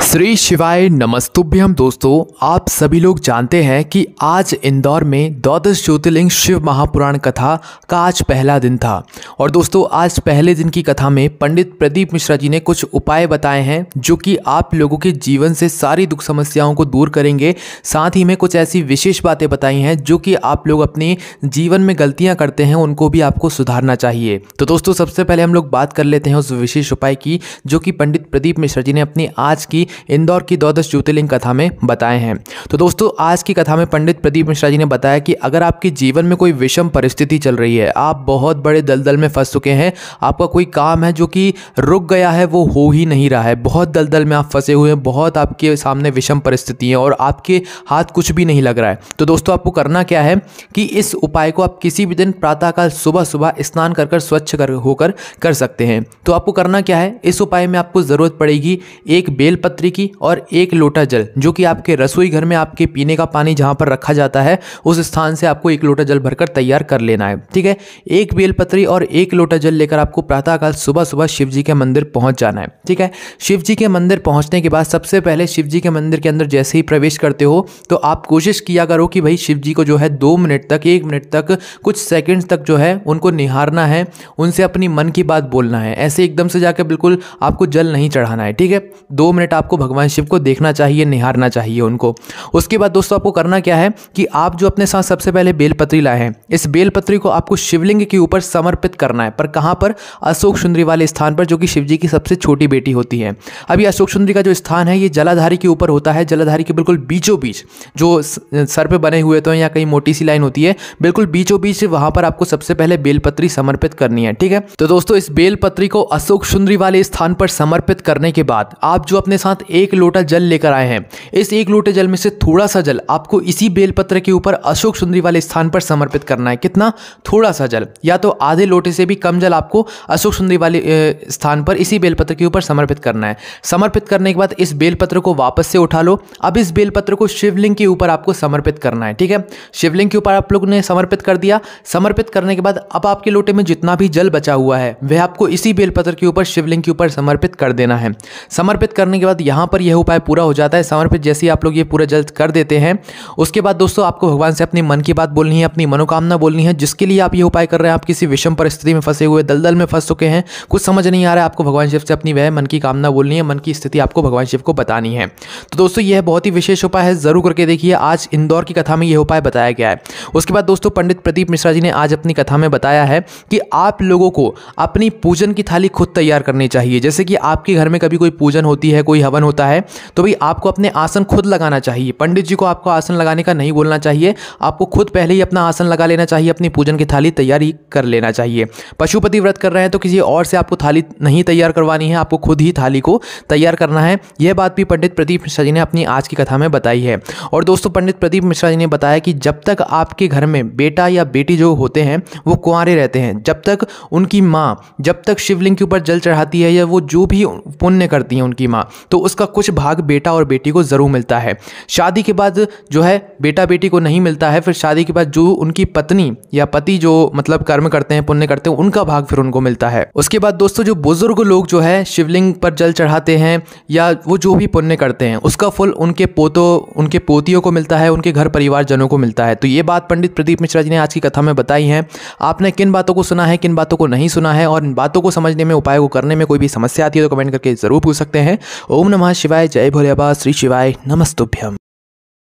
श्री शिवाय नमस्तुभ्यम। दोस्तों, आप सभी लोग जानते हैं कि आज इंदौर में द्वादश ज्योतिर्लिंग शिव महापुराण कथा का आज पहला दिन था। और दोस्तों, आज पहले दिन की कथा में पंडित प्रदीप मिश्रा जी ने कुछ उपाय बताए हैं जो कि आप लोगों के जीवन से सारी दुख समस्याओं को दूर करेंगे। साथ ही में कुछ ऐसी विशेष बातें बताई हैं जो कि आप लोग अपने जीवन में गलतियां करते हैं, उनको भी आपको सुधारना चाहिए। तो दोस्तों, सबसे पहले हम लोग बात कर लेते हैं उस विशेष उपाय की जो कि पंडित प्रदीप मिश्रा जी ने अपनी आज की इंदौर की द्वादश ज्योतिर्लिंग कथा में बताए हैं। तो दोस्तों, आज की कथा में पंडित प्रदीप मिश्रा जी ने बताया कि अगर आपके जीवन में कोई विषम परिस्थिति चल रही है, आप बहुत बड़े दलदल में फंस चुके हैं, आपका कोई काम है जो कि रुक गया है, वो हो ही नहीं रहा है, बहुत दलदल में आप फंसे हुए हैं, बहुत आपके सामने विषम परिस्थिति है और आपके हाथ कुछ भी नहीं लग रहा है, तो दोस्तों आपको करना क्या है कि इस उपाय को आप किसी भी दिन प्रातःकाल सुबह सुबह स्नान कर स्वच्छ होकर कर सकते हैं। तो आपको करना क्या है, इस उपाय में आपको ज़रूरत पड़ेगी एक बेलपत्री की और एक लोटा जल, जो कि आपके रसोई घर में आपके पीने का पानी जहां पर रखा जाता है उस स्थान से आपको एक लोटा जल भरकर तैयार कर लेना है। ठीक है, एक बेलपत्री और एक लोटा जल लेकर आपको प्रातःकाल सुबह सुबह शिव जी के मंदिर पहुंच जाना है। ठीक है, शिव जी के मंदिर पहुंचने के बाद सबसे पहले शिव जी के मंदिर के अंदर जैसे ही प्रवेश करते हो तो आप कोशिश किया करो कि भाई शिव जी को जो है 2 मिनट तक, 1 मिनट तक, कुछ सेकंड्स तक जो है उनको निहारना है, उनसे अपनी मन की बात बोलना है। ऐसे एकदम से जाकर बिल्कुल आपको जल नहीं चढ़ाना है। ठीक है, 2 मिनट आपको भगवान शिव को देखना चाहिए, निहारना चाहिए उनको। उसके बाद दोस्तों आपको करना क्या है कि आप जो अपने साथ सबसे पहले बेलपत्री लाए हैं, इस बेलपत्री को आपको शिवलिंग के ऊपर समर्पित करना है। पर कहां पर? अशोक सुंदरी वाले स्थान पर, जो कि शिव जी की सबसे छोटी बेटी होती है। अभी अशोक सुंदरी का जो स्थान है ये जलाधारी के ऊपर होता है, जलाधारी के बिल्कुल बीचों बीच, जो सर पे बने हुए तो या कहीं मोटी सी लाइन होती है, बिल्कुल बीचों बीच वहां पर आपको सबसे पहले बेलपत्री समर्पित करनी है। ठीक है, तो दोस्तों इस बेलपत्री को अशोक सुंदरी वाले स्थान पर समर्पित करने के बाद आप जो अपने साथ एक लोटा जल लेकर आए हैं, इस एक लोटे जल में से थोड़ा सा जल आपको इसी बेलपत्र के ऊपर अशोक सुंदरी वाले स्थान पर समर्पित करना है। कितना? थोड़ा सा जल, या तो आधे लोटे से भी कम जल आपको अशोक सुंदरी वाले स्थान पर इसी बेलपत्र के ऊपर समर्पित करना है। समर्पित करने के बाद इस बेलपत्र को वापस से उठा लो। अब इस बेलपत्र को शिवलिंग के ऊपर आपको समर्पित करना है। ठीक है, शिवलिंग के ऊपर आप लोगों ने समर्पित कर दिया। समर्पित करने के बाद अब आपके लोटे में जितना भी जल बचा हुआ है वह आपको इसी बेलपत्र के ऊपर शिवलिंग के ऊपर समर्पित कर देना है। समर्पित करने के बाद यहां पर यह उपाय पूरा हो जाता है। समर्पित जैसे ही आप लोग ये पूरा जल कर देते हैं, उसके बाद दोस्तों आपको भगवान से अपनी मन की बात बोलनी है, अपनी मनोकामना बोलनी है, जिसके लिए आप ये उपाय कर रहे हैं। आप किसी विषम परिस्थिति में फंसे हुए, दलदल में फंस चुके हैं, कुछ समझ नहीं आ रहा है, आपको भगवान शिव से अपनी वह मन की कामना बोलनी है, मन की स्थिति आपको भगवान शिव को बतानी है। तो दोस्तों यह बहुत ही विशेष उपाय है, जरूर करके देखिए। आज इंदौर की कथा में यह उपाय बताया गया है। उसके बाद दोस्तों पंडित प्रदीप मिश्रा जी ने आज अपनी कथा में बताया है कि आप लोगों को अपनी पूजन की थाली खुद तैयार करनी चाहिए। जैसे कि आपके घर में कभी कोई पूजन होती है, कोई हवन होता है, तो भाई आपको अपने आसन खुद लगाना चाहिए। पंडित जी को आपको आसन लगाने का नहीं बोलना चाहिए, आपको खुद पहले ही अपना आसन लगा लेना चाहिए, अपनी पूजन की थाली तैयारी कर लेना चाहिए। पशुपति व्रत कर रहे हैं तो किसी और से आपको थाली नहीं तैयार करवानी है, आपको खुद ही थाली को तैयार करना है। यह बात भी पंडित प्रदीप मिश्रा जी ने अपनी आज की कथा में बताई है। और दोस्तों पंडित प्रदीप मिश्रा जी ने बताया कि जब तक आपके घर में बेटा या बेटी जो होते हैं वो कुंवारे रहते हैं, जब तक उनकी माँ जब तक शिवलिंग के ऊपर जल चढ़ाती है या वो जो भी पुण्य करती है उनकी माँ, तो उसका कुछ भाग बेटा और बेटी को जरूर मिलता है। शादी के बाद जो है बेटा बेटी को नहीं मिलता है, फिर शादी के बाद जो उनकी पत्नी या पति जो मतलब कर्म करते हैं, पुण्य करते हैं, उनका भाग फिर उनको मिलता है। उसके बाद दोस्तों जो बुजुर्ग लोग जो है शिवलिंग पर जल चढ़ाते हैं या वो जो भी पुण्य करते हैं, उसका फल उनके पोतों, उनके पोतियों को मिलता है, उनके घर परिवार जनों को मिलता है। तो ये बात पंडित प्रदीप मिश्रा जी ने आज की कथा में बताई है। आपने किन बातों को सुना है, किन बातों को नहीं सुना है, और इन बातों को समझने में, उपाय को करने में कोई भी समस्या आती है तो कमेंट करके जरूर पूछ सकते हैं। ओम नमः शिवाय, जय भोले बाबा, श्री शिवाय नमस्तुभ्यम।